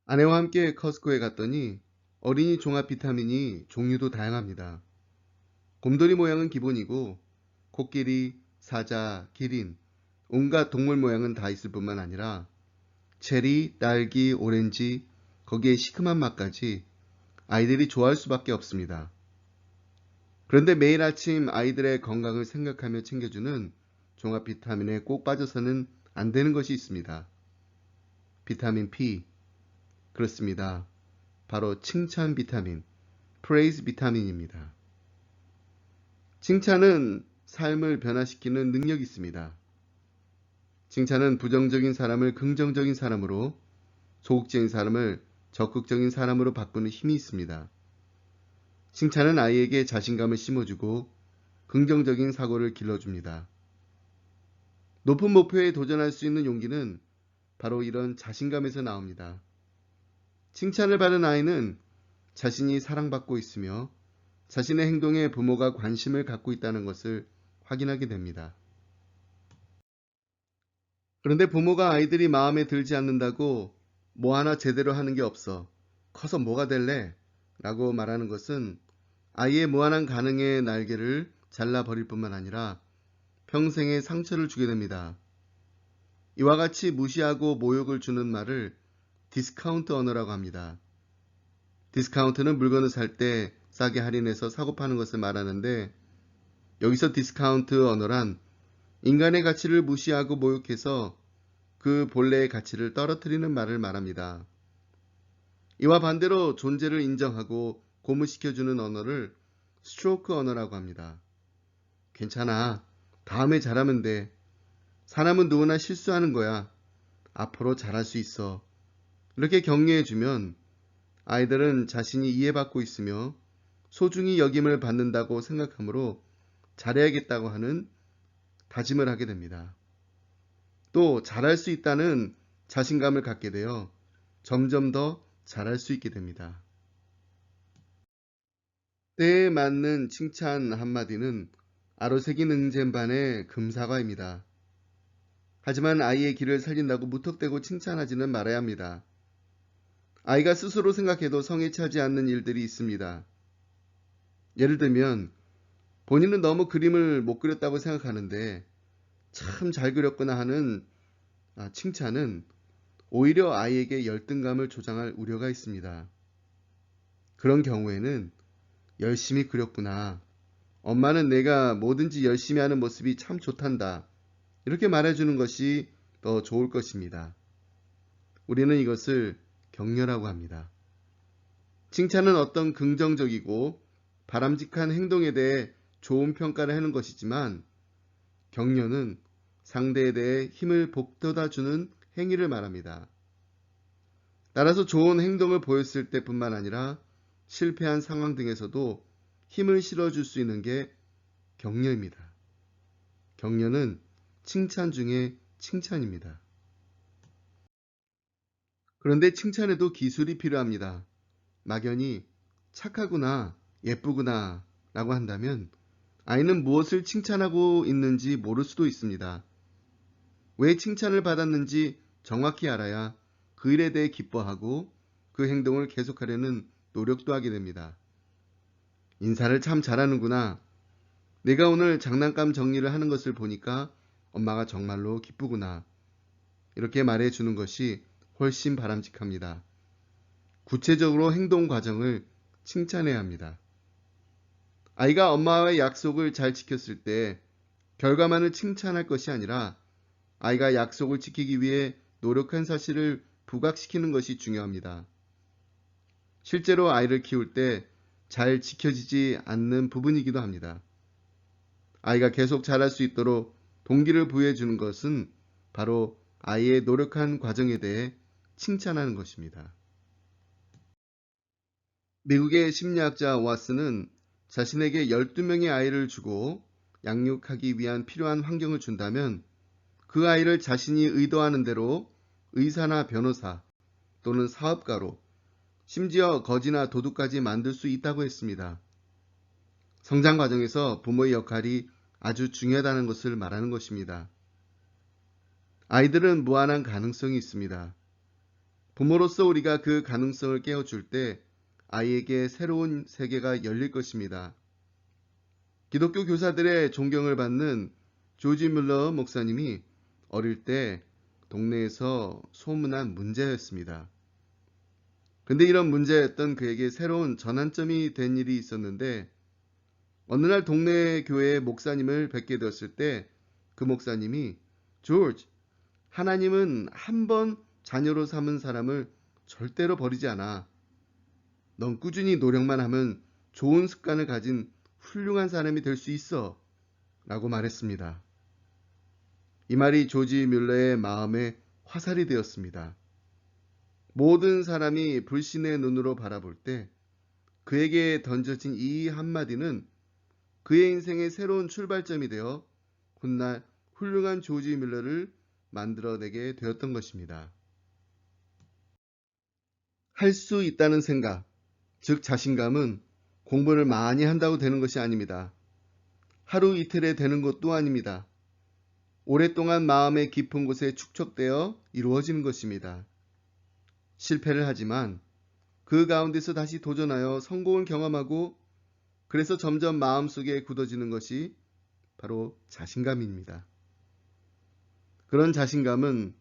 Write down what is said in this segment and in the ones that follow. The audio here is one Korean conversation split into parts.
아내와 함께 커스코에 갔더니 어린이 종합 비타민이 종류도 다양합니다. 곰돌이 모양은 기본이고 코끼리, 사자, 기린, 온갖 동물 모양은 다 있을 뿐만 아니라 체리, 딸기, 오렌지, 거기에 시큼한 맛까지 아이들이 좋아할 수밖에 없습니다. 그런데 매일 아침 아이들의 건강을 생각하며 챙겨주는 종합 비타민에 꼭 빠져서는 안 되는 것이 있습니다. 비타민 P. 그렇습니다. 바로 칭찬 비타민, 프레이즈 비타민입니다. 칭찬은 삶을 변화시키는 능력이 있습니다. 칭찬은 부정적인 사람을 긍정적인 사람으로, 소극적인 사람을 적극적인 사람으로 바꾸는 힘이 있습니다. 칭찬은 아이에게 자신감을 심어주고 긍정적인 사고를 길러줍니다. 높은 목표에 도전할 수 있는 용기는 바로 이런 자신감에서 나옵니다. 칭찬을 받은 아이는 자신이 사랑받고 있으며 자신의 행동에 부모가 관심을 갖고 있다는 것을 확인하게 됩니다. 그런데 부모가 아이들이 마음에 들지 않는다고 뭐 하나 제대로 하는 게 없어. 커서 뭐가 될래? 라고 말하는 것은 아이의 무한한 가능의 날개를 잘라버릴 뿐만 아니라 평생의 상처를 주게 됩니다. 이와 같이 무시하고 모욕을 주는 말을 디스카운트 언어라고 합니다. 디스카운트는 물건을 살 때 싸게 할인해서 사고 파는 것을 말하는데 여기서 디스카운트 언어란 인간의 가치를 무시하고 모욕해서 그 본래의 가치를 떨어뜨리는 말을 말합니다. 이와 반대로 존재를 인정하고 고무시켜주는 언어를 스트로크 언어라고 합니다. 괜찮아. 다음에 잘하면 돼. 사람은 누구나 실수하는 거야. 앞으로 잘할 수 있어. 이렇게 격려해주면 아이들은 자신이 이해받고 있으며 소중히 여김을 받는다고 생각하므로 잘해야겠다고 하는 다짐을 하게 됩니다. 또 잘할 수 있다는 자신감을 갖게 되어 점점 더 잘할 수 있게 됩니다. 때에 맞는 칭찬 한마디는 아로새긴 응잼반의 금사과입니다. 하지만 아이의 길을 살린다고 무턱대고 칭찬하지는 말아야 합니다. 아이가 스스로 생각해도 성에 차지 않는 일들이 있습니다. 예를 들면 본인은 너무 그림을 못 그렸다고 생각하는데 참 잘 그렸구나 하는 칭찬은 오히려 아이에게 열등감을 조장할 우려가 있습니다. 그런 경우에는 열심히 그렸구나. 엄마는 내가 뭐든지 열심히 하는 모습이 참 좋단다. 이렇게 말해주는 것이 더 좋을 것입니다. 우리는 이것을 격려라고 합니다. 칭찬은 어떤 긍정적이고 바람직한 행동에 대해 좋은 평가를 하는 것이지만 격려는 상대에 대해 힘을 북돋아주는 행위를 말합니다. 따라서 좋은 행동을 보였을 때뿐만 아니라 실패한 상황 등에서도 힘을 실어줄 수 있는 게 격려입니다. 격려는 칭찬 중에 칭찬입니다. 그런데 칭찬에도 기술이 필요합니다. 막연히 착하구나, 예쁘구나 라고 한다면 아이는 무엇을 칭찬하고 있는지 모를 수도 있습니다. 왜 칭찬을 받았는지 정확히 알아야 그 일에 대해 기뻐하고 그 행동을 계속하려는 노력도 하게 됩니다. 인사를 참 잘하는구나. 내가 오늘 장난감 정리를 하는 것을 보니까 엄마가 정말로 기쁘구나. 이렇게 말해주는 것이 훨씬 바람직합니다. 구체적으로 행동 과정을 칭찬해야 합니다. 아이가 엄마와의 약속을 잘 지켰을 때 결과만을 칭찬할 것이 아니라 아이가 약속을 지키기 위해 노력한 사실을 부각시키는 것이 중요합니다. 실제로 아이를 키울 때 잘 지켜지지 않는 부분이기도 합니다. 아이가 계속 잘할 수 있도록 동기를 부여해 주는 것은 바로 아이의 노력한 과정에 대해 칭찬하는 것입니다. 미국의 심리학자 와스는 자신에게 12명의 아이를 주고 양육하기 위한 필요한 환경을 준다면 그 아이를 자신이 의도하는 대로 의사나 변호사 또는 사업가로 심지어 거지나 도둑까지 만들 수 있다고 했습니다. 성장 과정에서 부모의 역할이 아주 중요하다는 것을 말하는 것입니다. 아이들은 무한한 가능성이 있습니다. 부모로서 우리가 그 가능성을 깨워줄 때 아이에게 새로운 세계가 열릴 것입니다. 기독교 교사들의 존경을 받는 조지 뮬러 목사님이 어릴 때 동네에서 소문난 문제였습니다. 근데 이런 문제였던 그에게 새로운 전환점이 된 일이 있었는데 어느 날 동네 교회 목사님을 뵙게 되었을 때 그 목사님이 조지, 하나님은 한 번 자녀로 삼은 사람을 절대로 버리지 않아. 넌 꾸준히 노력만 하면 좋은 습관을 가진 훌륭한 사람이 될 수 있어. 라고 말했습니다. 이 말이 조지 뮬러의 마음에 화살이 되었습니다. 모든 사람이 불신의 눈으로 바라볼 때 그에게 던져진 이 한마디는 그의 인생의 새로운 출발점이 되어 훗날 훌륭한 조지 뮬러를 만들어내게 되었던 것입니다. 할 수 있다는 생각, 즉 자신감은 공부를 많이 한다고 되는 것이 아닙니다. 하루 이틀에 되는 것도 아닙니다. 오랫동안 마음의 깊은 곳에 축적되어 이루어지는 것입니다. 실패를 하지만 그 가운데서 다시 도전하여 성공을 경험하고 그래서 점점 마음속에 굳어지는 것이 바로 자신감입니다. 그런 자신감은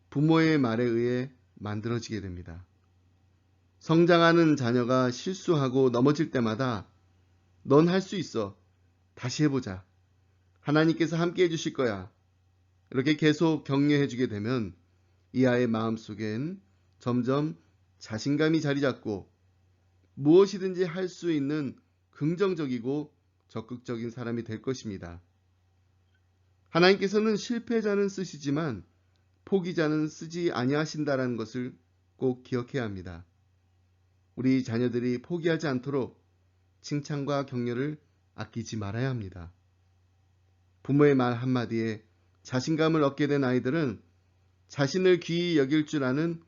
부모의 말에 의해 만들어지게 됩니다. 성장하는 자녀가 실수하고 넘어질 때마다 넌 할 수 있어. 다시 해보자. 하나님께서 함께 해주실 거야. 이렇게 계속 격려해 주게 되면 이 아이의 마음속엔 점점 자신감이 자리 잡고 무엇이든지 할 수 있는 긍정적이고 적극적인 사람이 될 것입니다. 하나님께서는 실패자는 쓰시지만 포기자는 쓰지 아니하신다라는 것을 꼭 기억해야 합니다. 우리 자녀들이 포기하지 않도록 칭찬과 격려를 아끼지 말아야 합니다. 부모의 말 한마디에 자신감을 얻게 된 아이들은 자신을 귀히 여길 줄 아는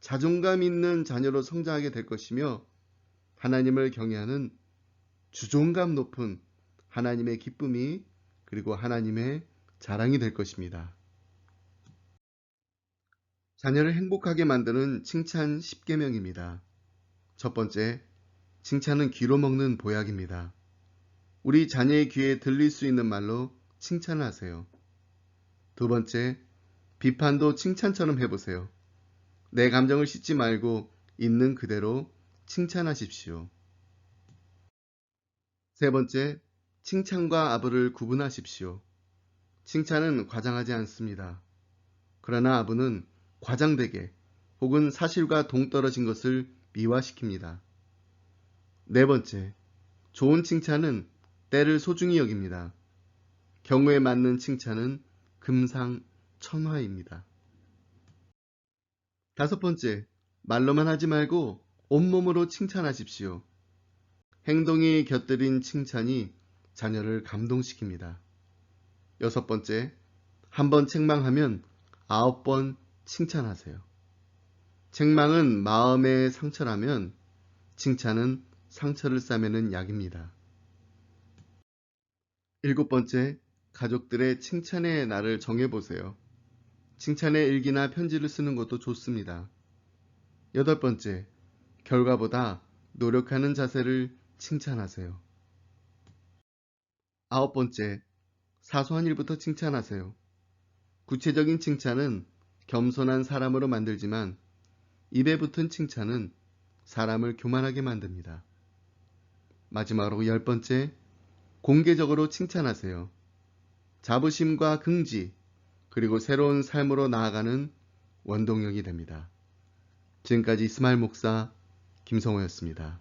자존감 있는 자녀로 성장하게 될 것이며 하나님을 경외하는 주존감 높은 하나님의 기쁨이 그리고 하나님의 자랑이 될 것입니다. 자녀를 행복하게 만드는 칭찬 10계명입니다. 첫 번째, 칭찬은 귀로 먹는 보약입니다. 우리 자녀의 귀에 들릴 수 있는 말로 칭찬을 하세요. 두 번째, 비판도 칭찬처럼 해보세요. 내 감정을 씻지 말고 있는 그대로 칭찬하십시오. 세 번째, 칭찬과 아부를 구분하십시오. 칭찬은 과장하지 않습니다. 그러나 아부는 과장되게 혹은 사실과 동떨어진 것을 미화시킵니다. 네 번째, 좋은 칭찬은 때를 소중히 여깁니다. 경우에 맞는 칭찬은 금상첨화입니다. 다섯 번째, 말로만 하지 말고 온몸으로 칭찬하십시오. 행동이 곁들인 칭찬이 자녀를 감동시킵니다. 여섯 번째, 한 번 책망하면 9번 칭찬하세요. 책망은 마음의 상처라면 칭찬은 상처를 싸매는 약입니다. 일곱 번째, 가족들의 칭찬의 날을 정해보세요. 칭찬의 일기나 편지를 쓰는 것도 좋습니다. 여덟 번째, 결과보다 노력하는 자세를 칭찬하세요. 아홉 번째, 사소한 일부터 칭찬하세요. 구체적인 칭찬은 겸손한 사람으로 만들지만 입에 붙은 칭찬은 사람을 교만하게 만듭니다. 마지막으로 열 번째, 공개적으로 칭찬하세요. 자부심과 긍지, 그리고 새로운 삶으로 나아가는 원동력이 됩니다. 지금까지 이스마일 목사 김성호였습니다.